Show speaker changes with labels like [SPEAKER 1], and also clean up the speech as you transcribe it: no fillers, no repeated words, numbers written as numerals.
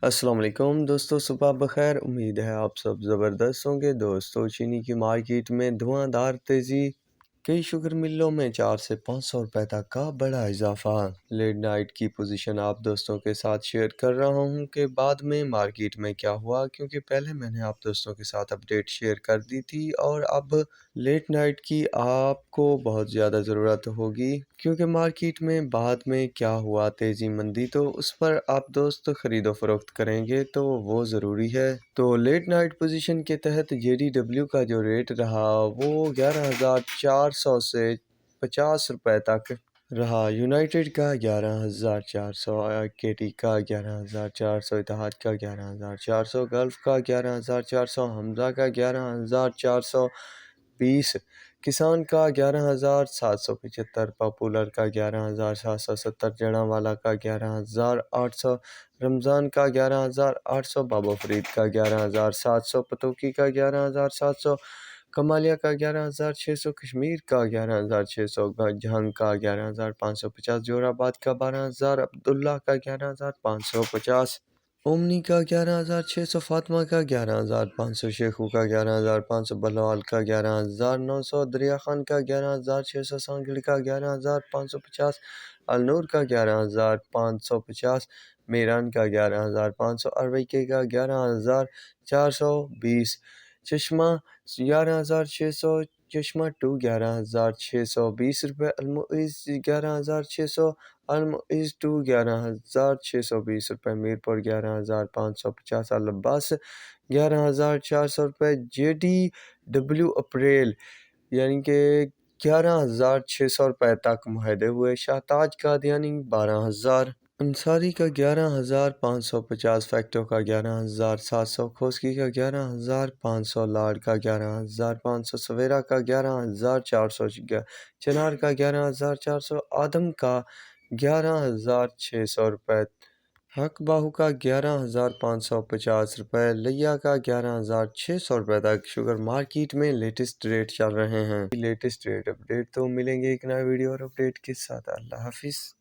[SPEAKER 1] السلام علیکم دوستو، صبح بخیر۔ امید ہے آپ سب زبردست ہوں گے۔ دوستو، چینی کی مارکیٹ میں دھواں دھار تیزی، کئی شوگر ملوں میں 4 سے 500 روپے تک کا بڑا اضافہ۔ لیٹ نائٹ کی پوزیشن آپ دوستوں کے ساتھ شیئر کر رہا ہوں کہ بعد میں مارکیٹ میں کیا ہوا، کیونکہ پہلے میں نے آپ دوستوں کے ساتھ اپڈیٹ شیئر کر دی تھی اور اب لیٹ نائٹ کی آپ کو بہت زیادہ ضرورت ہوگی، کیونکہ مارکیٹ میں بعد میں کیا ہوا تیزی مندی، تو اس پر آپ دوست خرید و فروخت کریں گے تو وہ ضروری ہے۔ تو لیٹ نائٹ پوزیشن کے تحت JDW کا جو ریٹ رہا وہ 11,400 سے 50 روپے تک رہا۔ یونائٹڈ کا 11,400، KT کا 11,400، اتحاد کا 11,400، گلف کا 11,400، حمزہ کا 11,420، کسان کا 11,775، پاپولر کا 11,770، جڑاں والا کا 11,800، رمضان کا 11,800، بابا فرید کا 11,700، پتوکی کا 11,700، کمالیہ کا 11,600، کشمیر کا 11,600، جہنگ کا 11,550، جور آباد کا 12,000، عبداللہ کا 11,550، اومنی کا 11,600، فاطمہ کا 11,500، شیخو کا 11,500، بلوال کا 11,900، دریا خان کا 11,600، سانگڑ کا 11,550، النور کا 11,550، میران کا 11,500، ارویکے کا 11,420، چشمہ 11,600، چشمہ 2 11,620 روپے، المعز 11,600، المعز 2 11,620 روپے، میرپور 11,550، العباس 11,400 روپے، JDW اپریل یعنی کہ 11,600 روپے تک معاہدے ہوئے، شاہتاج قادیانی 12,000، انصاری کا 11,550، فیکٹو کا 11,700، کھوسکی کا 11,500، لاڈ کا 11,500، سویرا کا 11,400، چنار کا 11,400، آدم کا 11,600 روپے، حق باہو کا 11,550 روپے، لیا کا 11,600 روپے تک شوگر مارکیٹ میں لیٹسٹ ریٹ چل رہے ہیں۔ لیٹسٹ ریٹ اپڈیٹ تو ملیں گے ایک نئے ویڈیو اور اپڈیٹ کے ساتھ۔ اللہ حافظ۔